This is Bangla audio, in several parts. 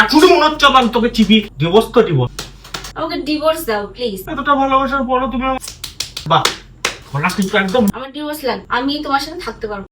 এখনো মনে হচ্ছে আমার তোকে চিপি ডিভোর্স তো ডিভোর্স। আমাকে ডিভোর্স দাও প্লিজ। এতটা ভালোবাসার পরও তুমি বাহ খোলা কিন্তু একদম। আমার ডিভোর্স লাগে, আমি তোমার সাথে থাকতে পারবো।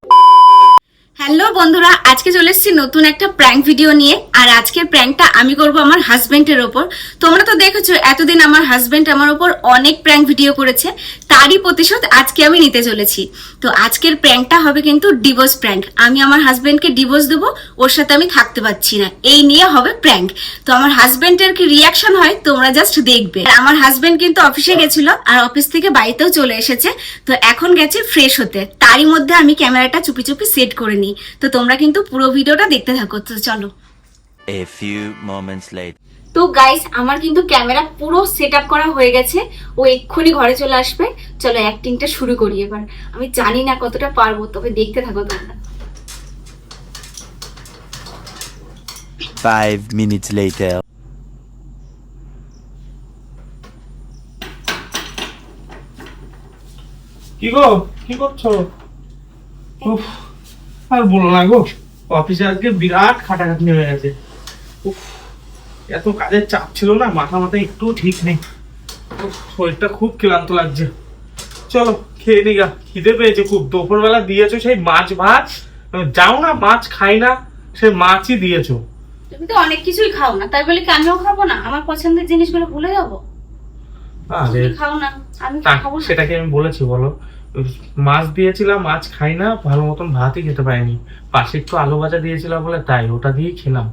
হ্যালো বন্ধুরা, আজকে চলে এসেছি নতুন একটা প্র্যাঙ্ক ভিডিও নিয়ে। আর আজকের প্র্যাঙ্কটা আমি করব আমার হাজবেন্ডের ওপর। তোমরা তো দেখেছো এতদিন আমার হাজবেন্ড আমার ওপর অনেক প্র্যাঙ্ক ভিডিও করেছে, তারই প্রতিশোধ আজকে আমি নিতে চলেছি। তো আজকের প্র্যাঙ্কটা হবে কিন্তু ডিভোর্স প্র্যাঙ্ক। আমি আমার হাজবেন্ডকে ডিভোর্স দেবো, ওর সাথে আমি থাকতে পারছি না, এই নিয়ে হবে প্র্যাঙ্ক। তো আমার হাজবেন্ডের কি রিয়াকশন হয় তোমরা জাস্ট দেখবে। আর আমার হাজবেন্ড কিন্তু অফিসে গেছিল আর অফিস থেকে বাড়িতেও চলে এসেছে। তো এখন গেছে ফ্রেশ হতে, তারই মধ্যে আমি ক্যামেরাটা চুপি চুপি সেট করে নিই। তো তোমরা কিন্তু পুরো ভিডিওটা দেখতে থাকো। তো চলো। A few moments later. তো গাইস, আমার কিন্তু ক্যামেরা পুরো সেট আপ করা হয়ে গেছে, ও এক্ষুনি ঘরে চলে আসবে। চলো অ্যাক্টিংটা শুরু করি এবার। আমি জানি না কতটা পারবো, তবে দেখতে থাকো তোমরা। 5 minutes later. কি গো, কি করছো? উফ, আর বলো না গো, অফিসে আজকে বিরাট খাটাখাটনি হয়ে গেছে। উফ, এত কাজের চাপ ছিল না, মাথা একটু ঠিক নেই। উফ, শরীরটা খুব ক্লান্ত লাগছে। চলো খেয়ে নি গা, খিদে পেয়েছে খুব। দুপুরবেলা দিয়েছো সেই মাছ ভাত, যাও না মাছ খাই না, সেই মাছই দিয়েছো। তুমি তো অনেক কিছুই খাও না, তাই বলে কি আমিও খাবো না? আমার পছন্দের জিনিসগুলো ভুলে যাবো? আরে তুমি খাও না, আমি খাবো না। সেটাকে আমি বলেছি বলো? মাছ দিয়েছিলাম, মাছ খাই না, ভালো মতন ভাতই খেতে পারিনি। পাশে একটু আলু ভাজা দিয়েছিলাম বলে তাই ওটা দিয়েই খেলাম।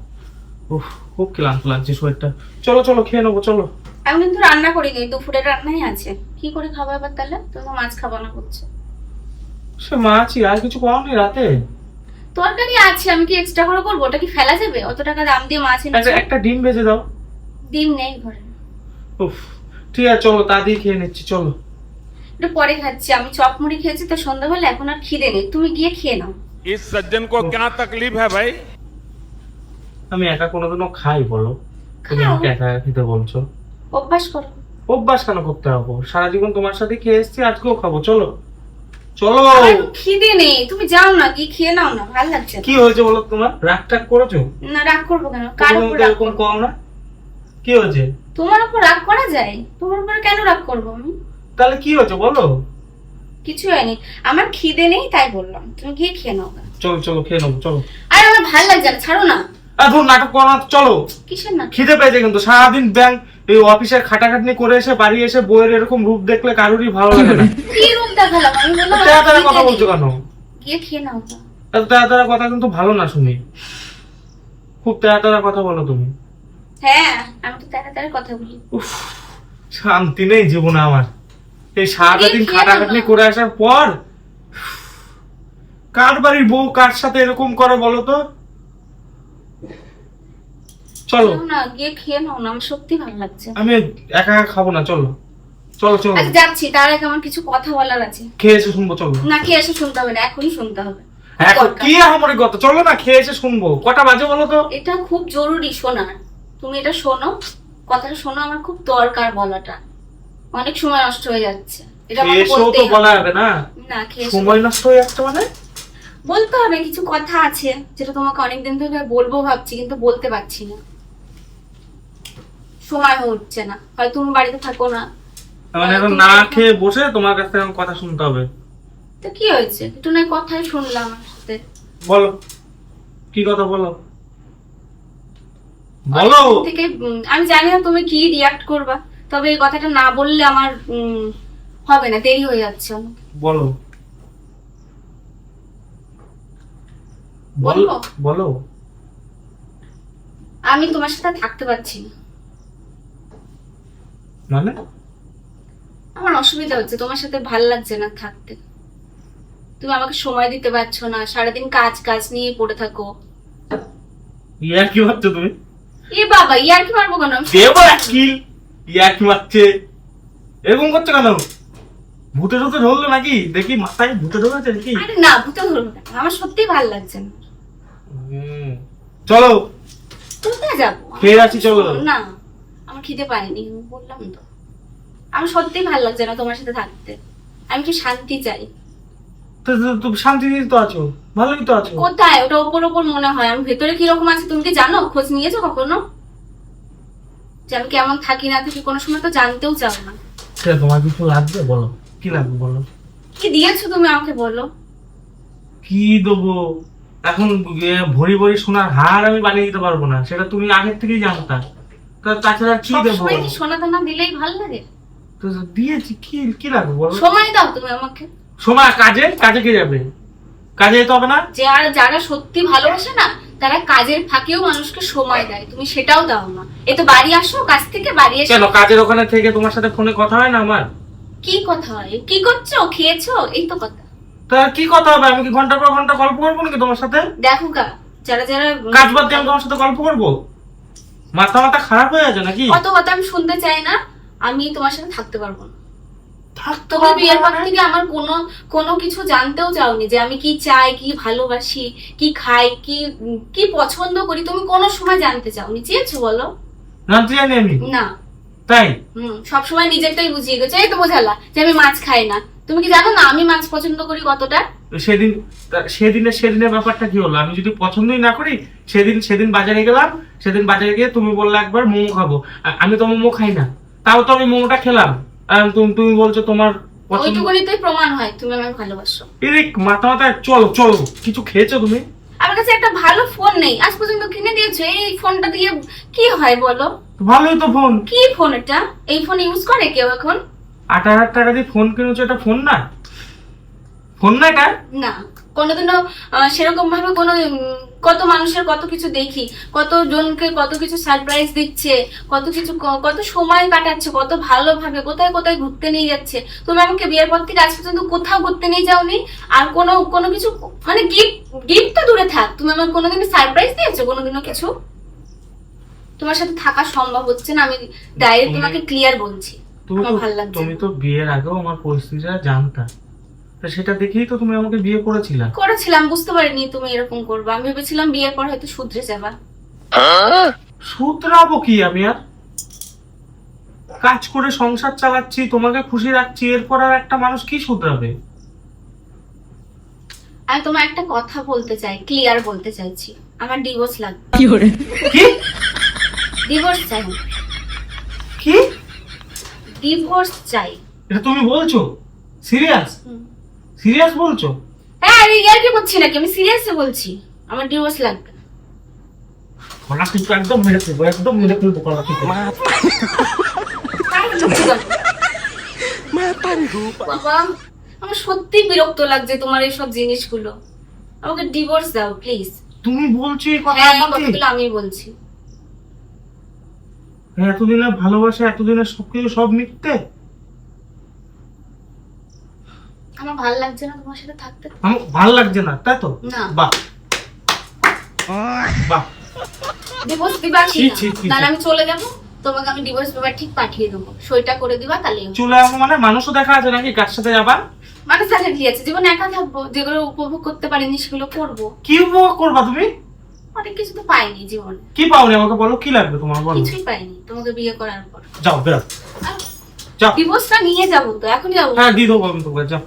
উফ, খুব ক্লান্ত লাগছে শরীরটা। চলো চলো খেয়ে নেবো চলো। আমি কিন্তু রান্না করিনি, দুপুরের রান্নাই আছে। কি করে খাবো এবার তাহলে? তুমি মাছ খাবো না করছো। সে মাছই, আর কিছু পাওনি রাতে? তরকারি আছে, আমি কি এক্সট্রা করে করবো? ওটা কি ফেলা যাবে? অত টাকা দাম দিয়ে মাছ এনেছো। একটা ডিম ভেজে দাও। ডিম নেই ঘরে। উফ, ঠিক আছে চলো তা দিয়ে খেয়ে নিচ্ছি চলো। একটু পরে খাচ্ছি, আমি চপ মুড়ি খেয়েছি তো সন্ধ্যাবেলা, এখন আর খিদে নেই। তুমি গিয়ে খেয়ে নাও। इस सज्जन को क्या तकलीफ है भाई? আমি একা কোনোদিনও খাই বলো? তুমি খাও। আমাকে একা একা খেতে বলছো? অভ্যাস করো। অভ্যাস কেন করতে হবে? সারা জীবন তোমার সাথে খেয়ে এসেছি, আজকেও খাবো। চলো চলো। আমার একটু খিদে নেই, তুমি যাও না, গিয়ে খেয়ে নাও না, ভালো লাগছে না। কি হয়েছে বলো? তোমার রাগ টাগ করেছো? না, রাগ করবো কেন? কার উপর রাগ এরকম করবো? কম না, কি হয়েছে? তোমার উপর রাগ করা যায়? তোমার উপর কেন রাগ করবো আমি? তাহলে কি হয়েছে বলো? কিছু হয়নি, আমার খিদে নেই তাই বললাম। তুমি গিয়ে খেয়ে নাও। চলো চলো খেয়ে নেবো চলো। আরে আমার ভালো লাগছে না, ছাড়ো না। এখন নাটক করো না, চলো। কিসের না? খিদে পেয়েছে কিন্তু সারাদিন ব্যাংক এই অফিসের খাটাখাটনি করে এসে বাড়ি এসে বইয়ের এরকম রূপ দেখলে কারোরই ভালো লাগে না। কি রূপ দেখালাম? আমি বললাম তাড়া আমার কথা খিদে বলছো নেই। কেন? গিয়ে খেয়ে নাও। এত তাড়া কথা কিন্তু ভালো না শুনি। খুব তাড়া কথা বলো তুমি। হ্যাঁ, আমি তো তাড়াতাড়ি কথা বলি। উফ, শান্তি নেই জীবনে আমার। এই সারাদিন খেয়ে খাটাখাটনি নাও না। করে আসার পর কার বাড়ির বউ কার সাথে এরকম করে বলো তো? চলো খেও না, গিয়ে খেয়ে নাও না, আমার সত্যি ভালো লাগছে। আমি একা একা খাবো না, চলো চলো চলো। আচ্ছা যাচ্ছি, তার আগে আমার কিছু কথা বলার আছে। খেয়ে এসে শুনবো চলো। না, খেয়ে এসে শুনতে হবে না, এখনই শুনতে হবে। এখন দরকার। কি আমার কথা? চলো না খেয়ে এসে শুনবো। কটা বাজে বলো তো? এটা খুব জরুরি শোনার, তুমি এটা শোনো। কথাটা শোনো, আমার খুব দরকার বলাটা। অনেক সময় নষ্ট হয়ে যাচ্ছে, এটা খেয়ে আমাকে এসেও তো বলতেই বলা হবে। যাবে না। না, খেয়ে এসে সময় নষ্ট হয়ে যাচ্ছে মানে? বলতে হবে। কিছু কথা আছে যেটা তোমাকে অনেকদিন ধরে বলবো ভাবছি, কিন্তু বলতে পারছি না, সময় হয়ে উঠছে না। হয় তুমি বাড়িতে থাকো না। মানে এখন না খেয়ে বসে তোমার কাছ থেকে এখন কথা শুনতে হবে? তো কি হয়েছে? একটু নয় কথাই শুনলাম আমার সাথে। বলো কি কথা বলো, বলো। অনেকদিন থেকে আমি জানি না তুমি কি রিয়াক্ট করবা, তবে এই কথাটা না বললে আমার হবে না, দেরি হয়ে যাচ্ছে অনেক। বলো বলো বলবো? বলো। আমি তোমার সাথে থাকতে পারছি না। মানে? আমার অসুবিধা হচ্ছে, তোমার সাথে ভাল লাগছে না থাকতে। তুমি আমাকে সময় দিতে পারছো না, সারাদিন কাজ কাজ নিয়ে পড়ে থাকো। ইয়ার কি ভাবছো তুমি? এ বাবা, ইয়ার কি মারবো কেন? দেবো কি ইয়ার কি মারছে? এরকম করছো কেন? ভূতে টুতে ধরলো নাকি? দেখি মাথায় ভূতে ধরেছে নাকি? আরে না, ভূতে ধরবো না, আমার সত্যিই ভাল লাগছে না। চলো কোথায় যাবো? খেয়ে আসি, চলো। না, আমার খিদে পায়নি, আমি বললাম তো। আমার সত্যিই ভাল লাগছে না তোমার সাথে থাকতে। আমি কি শান্তি চাই। তুমি শান্তিতে তো আছো, ভালোই তো আছো। কোথায়? ওটা ওপর ওপর মনে হয়, আমি ভেতরে কিরকম আছে তুমি কি জানো? খোঁজ নিয়েছো কখনো যে আমি কেমন থাকি না থাকি? কোনো সময় তো জানতেও চাও না। তোমার কিছু লাগবে বলো, কি লাগবে বলো। কি দিয়েছো তুমি আমাকে বলো? কি দেবো এখন? ভরি ভরি সোনার হার আমি বানিয়ে দিতে পারবো না, সেটা তুমি আগের থেকেই জানতা। তাছাড়া কি দেবো? সবসময় কি সোনা দানা দিলেই ভালো লাগে? তো দিয়েছি, কি কি লাগবে বলো। সময় দাও তুমি আমাকে। সময় কাজে কাজে কে যাবে? কাজে যেতে হবে না? যারা সত্যি ভালোবাসে না তারা কাজের ফাঁকেও মানুষকে সময় দেয়, তুমি সেটাও দাও না। এই তো বাড়ি আসো, কাজ থেকে বাড়ি এসে কেন কাজের ওখানে থেকে তোমার সাথে ফোনে কথা হয় না আমার? কি কথা হয়? কি করছো? খেয়েছো? এই তো কথা। তা কি কথা হবে? আমি কি ঘন্টার পর ঘন্টা গল্প করবো নাকি তোমার সাথে? দেখো গা, যারা যারা কাজ বাদ দিয়ে আমি তোমার সাথে গল্প করবো? মাথা মাথা খারাপ হয়ে আছে নাকি? কত কথা আমি শুনতে চাই না। আমি তোমার সাথে থাকতে পারবো না। থাকতে তুমি পারবো বিয়ের না পর মানে? থেকে আমার কোনো কিছু জানতেও চাওনি যে আমি কি চাই, কি ভালোবাসি, কি খাই, কি পছন্দ করি। তুমি কোনো সময় জানতে চাওনি। চেয়েছো বলো? জানতে জানি আমি? না। তাই? সবসময় নিজেরটাই বুঝিয়ে গেছো। এই তো বোঝালা যে আমি মাছ খাই না। তুমি কি জানো না আমি মাছ পছন্দ করি কতটা? সেদিনের ব্যাপারটা কি হলো? আমি যদি পছন্দই না করি, সেদিন বাজারে গেলাম, সেদিন বাজারে গিয়ে তুমি বললে একবার মোমো খাবো, আমি তো মোমো খাই না, তাও তো আমি মোমোটা খেলাম। আর তুমি বলছো তোমার পছন্দ। ওইটুকুনিতেই প্রমাণ হয় তুমি আমাকে ভালোবাসো। মাথা মাথায় চলো চলো। কিছু খেয়েছো তুমি? আমার কাছে একটা ভালো ফোন নেই, আজ পর্যন্ত কিনে দিয়েছো। এই ফোনটা দিয়ে কি হয় বলো? ভালোই তো ফোন। কি ফোন এটা? এই ফোন ইউজ করে কেউ এখন? 8,000 টাকা দিয়ে ফোন কিনেছো, এটা ফোন না? ফোন না এটা? না। কোনোদিনও সেরকম ভাবে কত মানুষের কত কিছু দেখি, কত জনকে কত কিছু সারপ্রাইজ দিচ্ছে, কত সময় কাটাচ্ছে, কত ভালোভাবে কোথায় কোথায় ঘুরতে নিয়ে যাচ্ছে। তুমি আমাকে বিয়ের পর থেকে আজ পর্যন্ত কোথাও ঘুরতে নিয়ে যাওনি। আর কোনো কিছু মানে গিফট তো দূরে থাক, তুমি আমার কোনোদিনও সারপ্রাইজ দিয়েছো? কোনোদিনও কিছু? তোমার সাথে থাকা সম্ভব হচ্ছে না, আমি ডাইরেক্ট তোমাকে ক্লিয়ার বলছি। আমার ভালো লাগছে তুমি তো বিয়ের আগেও আমার পরিস্থিতিটা জানতা, তা সেটা দেখেই তো তুমি আমাকে বিয়ে করেছিলাম। বুঝতে পারিনি তুমি এরকম করবে। আমি ভেবেছিলাম বিয়ের পর হয়তো শুধরে যাবা। শুধরাবো কি? আমি আর কাজ করে সংসার চালাচ্ছি, তোমাকে খুশি রাখছি, এরপর আর একটা মানুষ কি শুধরাবে? আমি তোমার একটা কথা বলতে চাই, ক্লিয়ার বলতে চাইছি। আমার ডিভোর্স লাগবে। কি? ডিভোর্স চাই। কি? ডিভোর্স চাই। এটা তুমি বলছো? সিরিয়াস? সিরিয়াস বলছো? হ্যাঁ, আমি ইয়ার কি করছি নাকি? আমি সিরিয়াসলি বলছি, আমার ডিভোর্স লাগবে। গলা কিন্তু একদম মেরে ফেলবো, একদম মেরে ফেলবো গলা থেকে। বাবা, আমার সত্যি বিরক্ত লাগছে তোমার এইসব জিনিসগুলো। আমাকে ডিভোর্স দাও প্লিজ। তুমি বলছো এই কথা হ্যাঁ, এই আমাকে? কথাগুলো আমি বলছি। এতদিনের ভালোবাসা, এতদিনের সবকিছু সব মিথ্যে? আমার ভালো লাগছে না তোমার সাথে থাকতে। আমার ভাল লাগছে না, তাই তো? না। বাহ বাহ। ডিভোর্স দিবা কি ছি, না? ছি, ছি, তাহলে ছি। আমি চলে যাবো, তোমাকে আমি ডিভোর্স পেপার ঠিক পাঠিয়ে দেবো, সইটা করে দিবা তাহলেই হবে। চলে আসবো মানে? মানুষও দেখা আছে নাকি কার সাথে যাবা? মানে সাথে কি আছে? জীবনে একা থাকবো, যেগুলো উপভোগ করতে পারিনি সেগুলো করবো। কি উপভোগ করবা তুমি? অনেক কিছু তো পাইনি জীবনে। কি পাওনি আমাকে বলো, কি লাগবে তোমার বলো। কিছুই পাইনি তোমাকে বিয়ে করার পর। যাও বেরো, যাও। ডিভোর্সটা নিয়ে যাবো তো, এখনই যাবো। হ্যাঁ দিয়ে দেবো আমি তোমাকে, যাও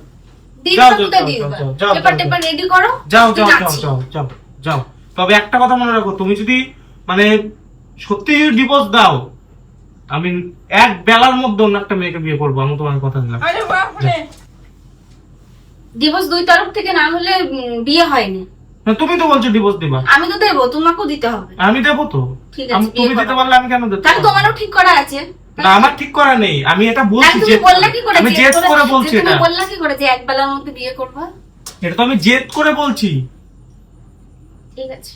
দিয়ে যাও, দিবা যাও, কোথায় যাও, দিয়ে যাও, দিবা? যাও, যাও, পেপার যাও, টেপার রেডি করো। যাও যাও আমি যাও যাচ্ছি। যাও যাও যাও। তবে একটা কথা মনে রাখো, তুমি যদি মানে সত্যি ডিভোর্স দাও, আমি এক বেলার মধ্যে অন্য একটা মেয়েকে বিয়ে করবো, আমি তোমার কথা দিলাম। ডিভোর্স দুই তরফ থেকে না হলে বিয়ে হয়নি। না, তুমি তো বলছো ডিভোর্স দিবা। আমি তো দেবো, তোমাকেও দিতে হবে। আমি দেবো তো। ঠিক আছে, তুমি বিয়ে দিতে করো। পারলে আমি কেন দেবো? তাহলে তোমারও ঠিক করা আছে। না, আমার ঠিক করা নেই, আমি এটা বলছি। তাহলে তুমি জেদ বললা করে। কি করে? আমি জেদ করে বলছি তুমি এটা। বললা কি করে যে এক বেলার মধ্যে বিয়ে করবা? এটা তো আমি জেদ করে বলছি। ঠিক আছে,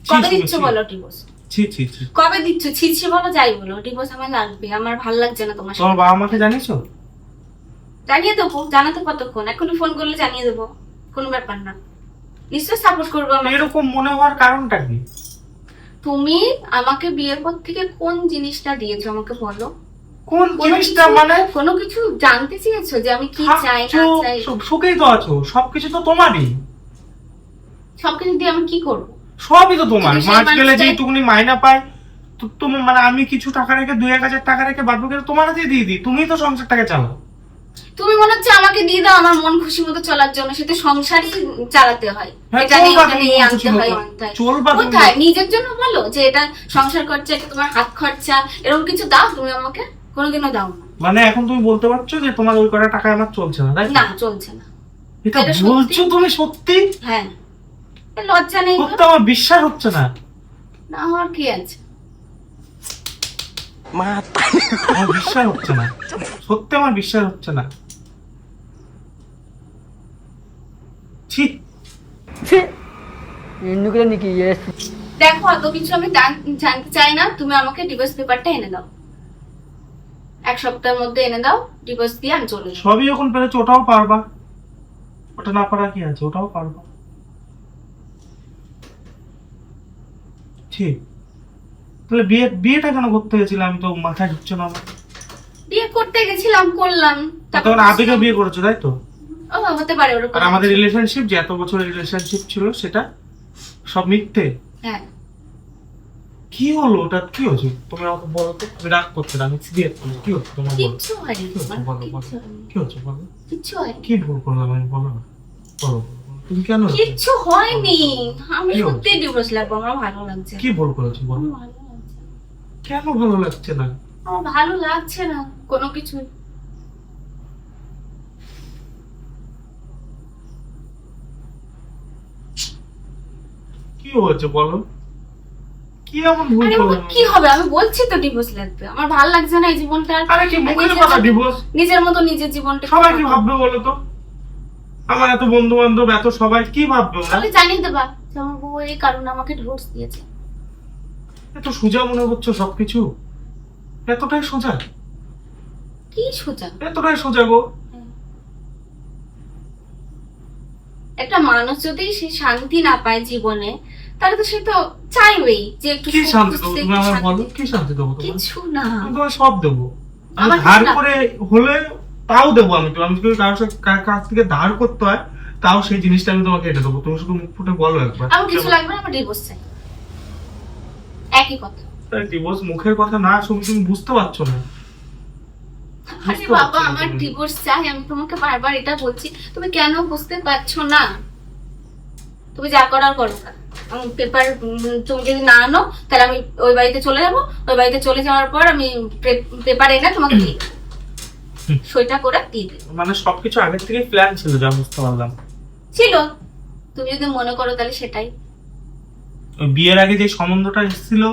ছি, কবে ছি, দিচ্ছ ছি। বলো ডিভোর্স? ছি ছি ছি। কবে দিচ্ছ? ছিছি বলো, যাই বলো, ডিভোর্স আমার লাগবে। আমার ভালো লাগছে না তোমার তোমার সাথে। বাবা মাকে জানিয়েছো? জানিয়ে দেবো, জানাতে কতক্ষণ? এখনই ফোন করলে জানিয়ে দেবো, কোনো ব্যাপার না। নিশ্চয়ই সাপোর্ট করবো আমাকে। এরকম মনে হওয়ার কারণটা কি? তুমি আমাকে বিয়ের পর থেকে কোন জিনিসটা দিয়েছো আমাকে বলো? কোন কোনো জিনিসটা কিছু- মানে? কোনো কিছু জানতে চেয়েছো যে আমি কি চাই না থাকছো, চাই? সুখেই তো আছো, সবকিছু তো তোমারই। সবকিছু দিয়ে আমি কি করবো? সবই তো তোমার। যদি সেই মাস গেলে মানুষটাই- যেটুকুনি মাইনা পায়, তো তুমি মানে আমি কিছু টাকা রেখে 2-1 হাজার টাকা রেখে বাদ বাকি তোমার হাতে দিয়ে দিই, তুমি তো সংসারটাকে চালাও। তুমি মনে হচ্ছে আমাকে দিয়ে দাও আমার মন খুশি মতো চলার জন্য, সেটা সংসারই চালাতে হয়, হ্যাঁ, এটা নেই চলবা ওটা তুমি নেই, মন আনতে খুশি হয় মতো। আনতে হয়। চলবা তুমি। কোথায় নিজের জন্য বলো যে এটা সংসার খরচা, এটা তোমার হাত খরচা, এরকম কিছু দাও তুমি আমাকে? কোনোদিনও দাও না। মানে এখন তুমি বলতে পারছো যে তোমার ওই কটা টাকা আমার চলছে না, তাই তো? না, চলছে না। এটা এটা বলছো তুমি সত্যি? হ্যাঁ, এ লজ্জা নেই? সত্যি আমার বিশ্বাস হচ্ছে না। না, আমার কি আছে? আমার বিশ্বাস হচ্ছে না, সত্যি আমার বিশ্বাস হচ্ছে না। ছি। দেখো, অত কিছু আমি জানতে চাই না, তুমি আমাকে ডিভোর্স পেপারটা এনে দাও, 1 সপ্তাহের মধ্যে এনে দাও, ডিভোর্স দিয়ে আমি চলে যাবো। সবই যখন পেরেছো ওটাও পারবা, ওটা না পারা কি আছে, ওটাও পারবা। ঠিক, তাহলে বিয়েটা কেন করতে গেছিলে? আমি তো মাথায় ঢুকছে না আমার। বিয়ে করতে গেছিলাম, করলাম, তখন আবেগে বিয়ে করেছো, তাই তো? ও হতে পারে ওরকম। আর আমাদের রিলেশনশিপ, যে এত বছরের রিলেশনশিপ ছিল, সেটা সব মিথ্যে। হ্যাঁ, কি হলো ওটা? কি হয়েছে তুমি আমাকে বলো তো। আমি রাগ করতে না, আমি সিরিয়াস করছি। কি হচ্ছে তোমার? বলো কিচ্ছু হয়নি, কি হচ্ছে? বলো বলো। কি হচ্ছে বলো? কিচ্ছু হয়নি, কি ভুল করলাম আমি? বলো না, বলো। তুমি কেন? কিচ্ছু হয়নি। আমি কি সত্যি ডিভোর্স লাগবো, আমার ভালো লাগছে না। কি ভুল করেছি বলো? আমার ভালো লাগছে না। কেন ভালো লাগছে না? আমার ভালো লাগছে না কোনো কিছু। কি হয়েছে বলো? কি এমন ভুল আরে বাবা, করলাম? কি হবে? আমি বলছি তো ডিভোর্স লাগবে, আমার ভালো লাগছে না এই জীবনটা। আরে কি মুখের কথা ডিভোর্স? নিজের মতো নিজের জীবনটা সবাই কি ভাববে বলো তো? আমার এত বন্ধু বান্ধব, এত সবাই কি ভাববে ওরা? তাহলে জানিয়ে দেবা যে আমার বউ এই কারণে আমাকে ডিভোর্স দিয়েছে। এত সোজা মনে হচ্ছে সবকিছু? এতটাই সোজা? কি সোজা? এতটাই সোজা গো? একটা মানুষ যদি সে শান্তি না পায় জীবনে, তাহলে তো সে তো চাইবেই যে একটু কি সুখ শান্তি দেবো খুঁজতে, তুমি একটু আমার? শান্তি। বলো কি শান্তি দেবো তোমার? কিছু না। আমি তোমার সব দেবো। আমি আমার ধার কিছু না। করে হলে তাও দেবো। আমি তো, আমি যদি কারোর কাছ থেকে ধার করতে হয়, তাও সেই জিনিসটা আমি তোমাকে এনে দেবো। তুমি শুধু মুখ ফুটে বলো একবার। আমার কিছু লাগবে না, আমার ডিভোর্স চাই, একই কথা। ডিভোর্স মুখের কথা না শুনে তুমি বুঝতে পারছো না। আরে বুঝতে বাবা, পারছি না আমার তুমি। ডিভোর্স চাই, আমি তোমাকে বারবার এটা বলছি, তুমি কেন বুঝতে পারছো না? তুমি যা করার করো না। পেপার তুমি যদি না আনো, তাহলে আমি ওই বাড়িতে চলে যাব। ওই বাড়িতে চলে যাওয়ার পর আমি পেপার এনে তোমাকে দিয়ে দেবো, সইটা করে দিয়ে দেবো। মানে সবকিছু আগের থেকে প্ল্যান ছিল, যা বুঝতে পারলাম। ছিল, তুমি যদি মনে করো তাহলে সেটাই। ওই বিয়ের আগে যে সম্বন্ধটা এসেছিল,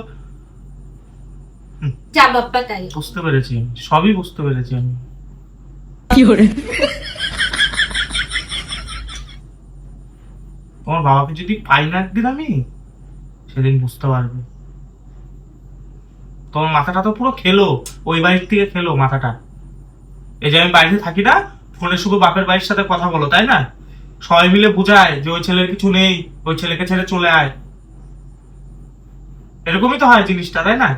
যা বাপ্পা তাই। বুঝতে পেরেছি আমি, সবই বুঝতে পেরেছি আমি। তোমার বাবাকে যদি পাই না একদিন আমি, সেদিন বুঝতে পারবে। তোমার মাথাটা তো পুরো খেলো, ওই বাড়ির থেকে খেলো মাথাটা। এই যে আমি বাড়িতে থাকি না, ফোনে শুধু বাপের বাড়ির সাথে কথা বলো, তাই না? সবাই মিলে বুঝায় যে ওই ছেলের কিছু নেই, ওই ছেলেকে ছেড়ে চলে আয়। এরকমই তো হয় জিনিসটা, তাই না?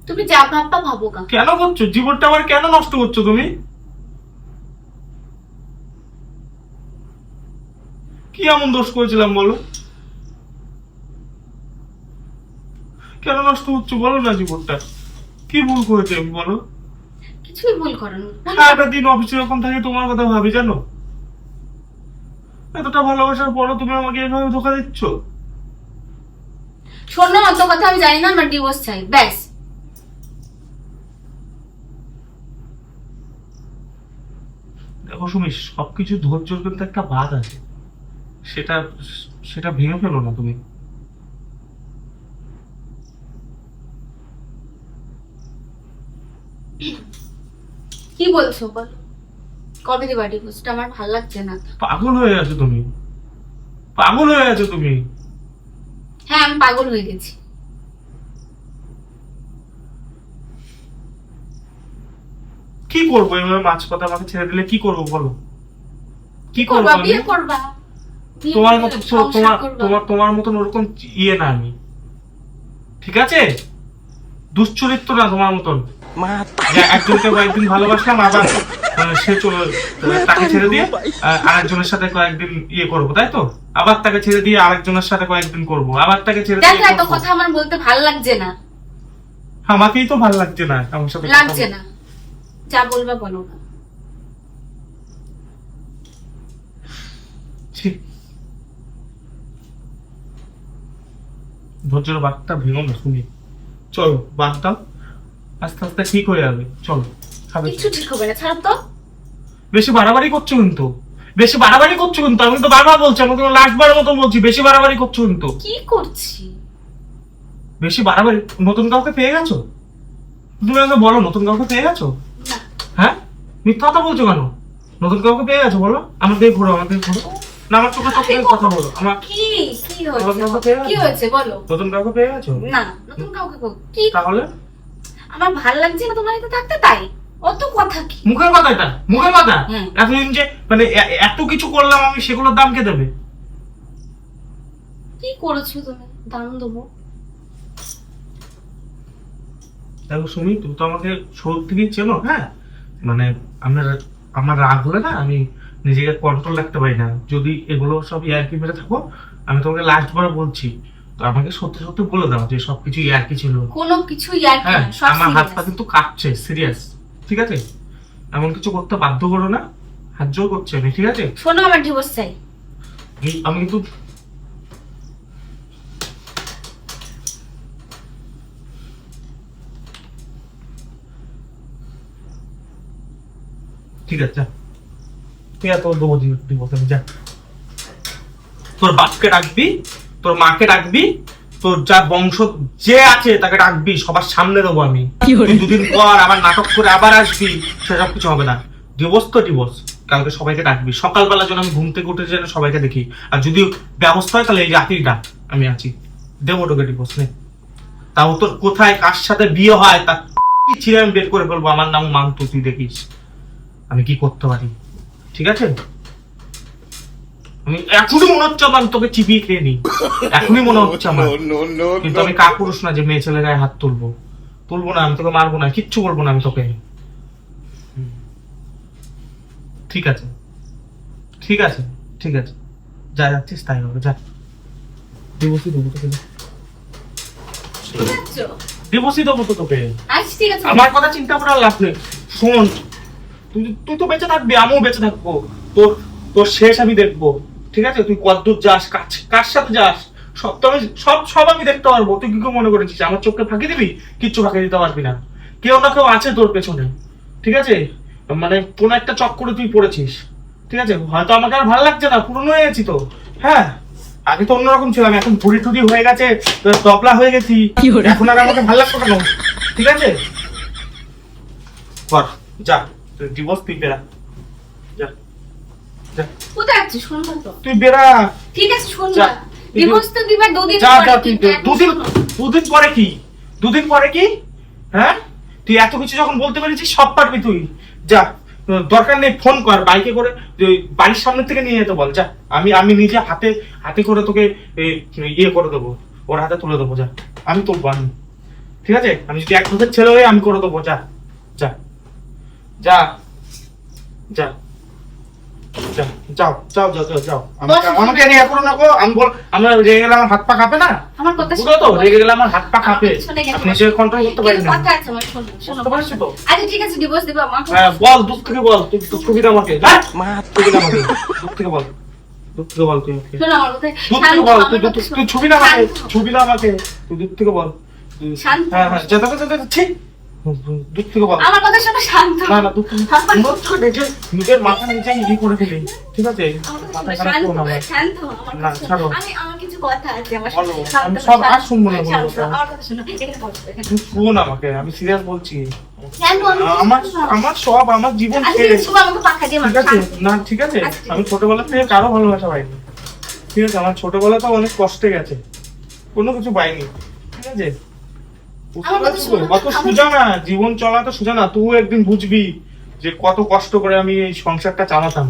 তুমি যা ভাববা ভাবো গা। কেন করছো জীবনটা আমার? কেন নষ্ট করছো তুমি? কি এমন দোষ করেছিলাম বলো? কেন নষ্ট করছো বলো না জীবনটা? কি ভুল করেছি আমি বলো? কিছুই ভুল করো না। সারাটা দিন অফিসে যখন থাকি তোমার কথা ভাবি, জানো? এতটা ভালোবাসার পরও তুমি আমাকে এভাবে ধোকা দিচ্ছ। শোনো, অত কথা আমি জানি না, আমার ডিভোর্স চাই, ব্যাস। দেখো সুমি, সবকিছু ধৈর্যের কিন্তু একটা বাঁধ আছে, সেটা সেটা ভেঙে ফেলো না তুমি। কি বলছো বলো? কবে দিবা ডিভোর্সটা? আমার ভালো লাগছে না। পাগল হয়ে গেছো তুমি, পাগল হয়ে গেছো তুমি। হ্যাঁ, আমি পাগল হয়ে গেছি। কি করবো এভাবে মাঝ কথা আমাকে ছেড়ে দিলে? কি করবো বলো? কি করবো করবা, আমি? বিয়ে করবা, বিয়ে তোমার করে মতন সংসার করবা। তোমার মতন ওরকম ইয়ে না আমি, ঠিক আছে? দুশ্চরিত্র না তোমার মতন, যে একজনকে কয়েকদিন ভালোবাসলাম, আবার সে চলে, তাকে ছেড়ে দিয়ে আরেকজনের সাথে কয়েকদিন ইয়ে করবো, তাই তো? আবার তাকে ছেড়ে দিয়ে আরেকজনের সাথে কয়েকদিন করবো, আবার তাকে ছেড়ে দেখো, দিয়ে এত করবো। কথা আমার বলতে ভালো লাগছে না। আমাকেই তো ভালো লাগছে না আমার সাথে কথা লাগছে বলতে। না, যা বলবা বলো না। ছি, ধৈর্যের বার্তা ভেঙো না শুনি। চলো বার্তা আস্তে আস্তে ঠিক হয়ে যাবে। চলো খাবে। কিছু ঠিক হবে না, ছাড়ো তো। বেশি বাড়াবাড়ি করছো কিন্তু, বেশি বাড়াবাড়ি করছো কিন্তু। আমি তো বারবার বলছি, আমি তো লাস্ট বারের মতো বলছি, বেশি বাড়াবাড়ি করছো কিন্তু। কি করছি? বেশি বাড়াবাড়ি। নতুন কাউকে পেয়ে গেছো? তুমি আমাকে বলো, নতুন কাউকে পেয়ে গেছো? না। হ্যাঁ, মিথ্যা কথা বলছো কেন? নতুন কাউকে পেয়ে গেছো বলো। আমার দিকে ঘোরো, আমার দিকে ঘোরো। না, আমার চোখে চোখে কথা বলো। আমার কি কি নতুন কাউকে হয়েছে? পেয়ে গেছো? কি হয়েছে বলো? নতুন কাউকে পেয়ে গেছো? না, নতুন কাউকে কি? তাহলে আমার ভালো লাগছে না তোমার সাথে থাকতে, তাই। অত কথা কি? মুখের কথা, এটা মুখের কথা। হ্যাঁ। এতদিন যে মানে এত কিছু করলাম আমি, সেগুলোর দাম কে দেবে? কি করেছো তুমি? দাম দেবো? দেখো সুমি, তুমি তো আমাকে শুরু থেকেই চেনো। হ্যাঁ, মানে আমার রাগ হলে না, আমি নিজেকে কন্ট্রোল রাখতে পারি না। যদি এগুলো সব ইয়ার্কি মেরে থাকো, আমি তোমাকে লাস্ট বার বলছি, তো আমাকে সত্যি সত্যি বলে দাও যে সবকিছু ইয়ার্কি ছিল। কোনো কিছু ইয়ার হ্যাঁ, না, সব আমার হাত পা serious। কিন্তু কাঁপছে, সিরিয়াস। ঠিক আছে, এমন কিছু করতে বাধ্য করো না, হাত জোর করছে আমি। ঠিক আছে, শোনো, আমার ডিভোর্স চাই। আমি কিন্তু ঠিক আছে, যা। তুই এত দেবো দিবস, আমি যা। তোর বাপকে ডাকবি, তোর মাকে ডাকবি, তোর যা বংশ যে আছে তাকে ডাকবি, সবার সামনে দেবো আমি। তুই দুদিন পর আবার নাটক করে আবার আসবি, সেসব কিছু হবে না। ডিভোর্স তো ডিভোর্স, কালকে সবাইকে ডাকবি। সকালবেলা যেন আমি ঘুম থেকে উঠে যেন সবাইকে দেখি। আর যদি ব্যবস্থা হয় তাহলে এই রাতেই ডাক, আমি আছি। দেবো তোকে ডিভোর্স, নে। তাও তোর কোথায় কার সাথে বিয়ে হয় তা ছিঁড়ে আমি বের করে ফেলবো। আমার নাম মান্তু, তুই দেখিস আমি কি করতে পারি। ঠিক আছে, আমি এখনই মনে হচ্ছে আমার তোকে চিবিয়ে খেয়ে নি, এখনই মনে হচ্ছে আমার। কিন্তু আমি কাপুরুষ না যে মেয়ে ছেলে গায়ে হাত তুলবো। তুলবো না, আমি তোকে মারবো না, কিচ্ছু বলবো না আমি তোকে। ঠিক আছে, ঠিক আছে, ঠিক আছে, যা যাচ্ছিস তাই হবে, যা। ডিভোর্সই দেবো তোকে, বুঝছো? ডিভোর্সই দেবো তো তোকে। আচ্ছা ঠিক আছে। আমার কথা চিন্তা করার লাভ নেই। শোন, তুই তো বেঁচে থাকবি, আমিও বেঁচে থাকবো। তোর তোর শেষ আমি দেখবো। ঠিক আছে, তুই কতদূর যাস, কার সাথে যাস, সব তো আমি সব আমি দেখতে পারবো। তুই কি মনে করেছিস আমার চোখকে ফাঁকি দিবি? কিচ্ছু ফাঁকি দিতে পারবি না। কেউ না কেউ আছে তোর পেছনে। ঠিক আছে, মানে কোন একটা চক্করে তুই পড়েছিস। ঠিক আছে, হয়তো আমাকে আর ভালো লাগছে না, পুরনো হয়ে গেছি তো। হ্যাঁ, আগে তো অন্যরকম ছিলাম, এখন ভুড়ি টুড়ি হয়ে গেছে, তবলা হয়ে গেছি, এখন আর আমাকে ভালো লাগছে কেন? ঠিক আছে, বল, যা, তুই ডিভোর্স তুই বেরা, যা যা, কোথায় আছিস? শুনবো তো। তুই বেরা। ঠিক আছে, শুনবো। যা। ডিভোর্স তো দিবা দুদিন যা পরে, যা, তুই কিন্তু এখন দুদিন শোনো। দুদিন পরে কি? দুদিন পরে কি? হ্যাঁ, তুই এত কিছু যখন বলতে পেরেছিস, সব পারবি তুই। যা, দরকার নেই ফোন কর, বাইকে করে বাড়ির সামনে থেকে নিয়ে যেতে বল। যা, আমি নিজে হাতে হাতে করে তোকে ইয়ে করে দেবো, ওর হাতে তুলে দেবো। যা, আমি তুলবো আমি। ঠিক আছে, আমি যদি এক হাতের ছেলে হয়ে আমি করে দেবো। যা যা যা যা যা, যাও যাও যাও যাও যাও। আমাকে রেগে করো না গো। আমরা রেগে গেলে আমার হাত পা কাঁপে না? আমার কথা বুঝলো তো, রেগে গেলে আমার হাত পা কাঁপে। শুনে গেছে। আমি নিজেকে কন্ট্রোল করতে পারি কিন্তু না। কথা আছে আমার, শোনো শোনো। বুঝতে পারছো তো? আচ্ছা ঠিক আছে, ডিভোর্স দিবা আমার। হ্যাঁ, বল, দুঃখ থেকে বল, তুই সুবিধা আমাকে সুবিধা আমাকে, দুঃখ থেকে বল, দুঃখ থেকে বল, তুই আমাকে শোনো আমার কথা। দুঃখ থেকে শান্ত, বল, আমার কথা তুই শোনো। ছবি না আমাকে, শান্ত। ছবি না আমাকে, তুই দুঃখ থেকে বল। শান্ত। হ্যাঁ হ্যাঁ, যেতে যেতে ঠিক, দুঃখ থেকে বল। আমার কথা শোনো, শান্ত। না না, দুঃখ নিজের মাথা নিজে ই করে ফেলি। ঠিক আছে, মাথা খারাপ করো না আমার। শান্ত, আমার না, কথা ছাড়ো। শোনো। আমার কিছু কথা আছে আমার। বলো, শান্ত, আমি সব আর শান্ত, শুনবো না, বলো শান্ত, তো। আমার কথা শোনো। এখানে বসো, এখানে। তুই শোন আমাকে, আমি সিরিয়াস বলছি। কেন আমি আমার আমার সব, আমার জীবন আচ্ছা, শেষ। তুমি আমাকে পাখা দিয়ে মারো, ঠিক আছে, শান্ত। না ঠিক আছে, আচ্ছা, ঠিক আমি ছোটবেলা থেকে কারো ভালোবাসা পাইনি। ঠিক আছে, আমার ছোটবেলা তো অনেক কষ্টে গেছে, কোনো কিছু পাইনি। ঠিক আছে, বুঝতে আমার কথা পারছিস তো? শোনো, অত সোজা না, জীবন চলা তো সোজা না। তুই একদিন বুঝবি যে কত কষ্ট করে আমি এই সংসারটা চালাতাম।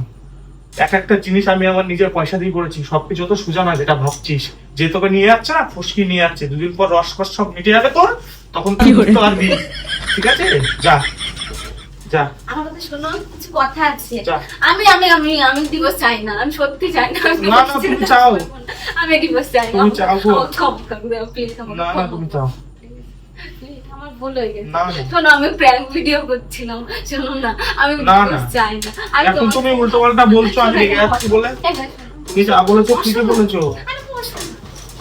এক একটা জিনিস আমি আমার নিজের পয়সা দিয়ে করেছি। সবকিছু তো সোজা না যেটা ভাবছিস। যে তোকে নিয়ে যাচ্ছে না, ফুসকি নিয়ে যাচ্ছে, দুদিন পর রস কস সব মিটে যাবে তোর, তখন তুই বুঝতে পারবি। ঠিক আছে, যা যা আমার কথা শোনো, কিছু কথা আছে। যা। আমি আমি আমি আমি ডিভোর্স চাই না, আমি সত্যি চাই না। আমি না, না, তুমি চাও। আমি ডিভোর্স চাই না। তুমি চাও গো। ক্ষমা করে দাও প্লিজ, আমার না না, তুমি চাও। Please, আমার ভুল হয়ে গেছে। না, না। শোনো, আমি প্র্যাঙ্ক ভিডিও করছিলাম, শোনো না, আমি না, ডিভোর্স না। চাই না। আমি এখন তুমি উল্টো পাল্টা বলছো, আমি রেগে যাচ্ছি বলে। এই দেখো, তুমি যা বলেছো ঠিকই বলেছো।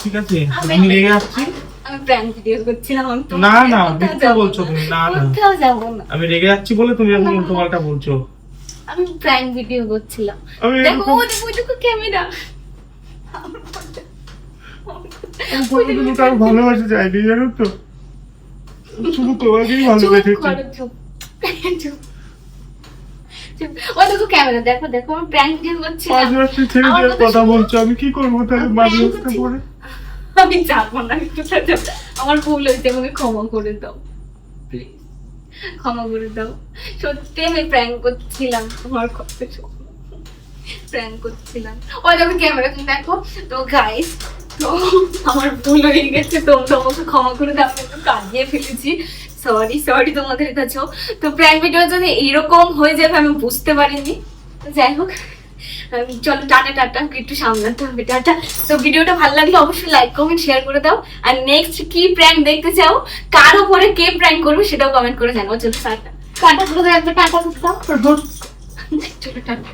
ঠিক আছে আমি রেগে যাচ্ছি। আমি প্র্যাঙ্ক ভিডিও করছিলাম। আমি তো না না মিথ্যা বলছো তুমি। না না কোথাও যাবো না। আমি রেগে যাচ্ছি বলে তুমি এখন উল্টো পাল্টা বলছো। আমি প্র্যাঙ্ক ভিডিও করছিলাম। আমি দেখো ওই দেখো ক্যামেরা। তুমি কারো ভালোবাসা চাইনি জানো তো, শুধু তোমাকেই ভালোবেসেছি। ওই দেখো ক্যামেরা, দেখো দেখো আমি প্র্যাঙ্ক ভিডিও করছিলাম। মাঝে মাঝে ছেড়ে দেওয়ার কথা বলছো, আমি কি করবো তাহলে মাঝে মাঝে পরে? আমি যাবো না, কোথাও যাবো না। আমার ভুল হয়েছে, আমাকে ক্ষমা করে দাও প্লিজ, ক্ষমা করে দাও। সত্যি আমি প্র্যাঙ্ক করছিলাম, আমার কথা প্র্যাঙ্ক করছিলাম। ওই দেখো ক্যামেরা, তুমি দেখো। তো গাইস, তো আমার ভুল হয়ে গেছে, তোমরা আমাকে ক্ষমা করে দাও। আমি একটু কাঁদিয়ে ফেলেছি, সরি সরি তোমাদের কাছেও। তো প্র্যাঙ্ক ভিডিও যদি এরকম হয়ে যাবে আমি বুঝতে পারিনি। তো যাই হোক, চলো টাটা টাটা, একটু সামলাতে হবে, টাটা। তো ভিডিওটা ভালো লাগলে অবশ্যই লাইক কমেন্ট শেয়ার করে দাও। আর নেক্সট কি প্র্যাঙ্ক দেখতে চাও, কার উপরে কে প্র্যাঙ্ক করবে সেটাও কমেন্ট করে জানাও। চলো টাটা, টাটা করে দাও, একবার টাটা করে দাও। চলো টাটা।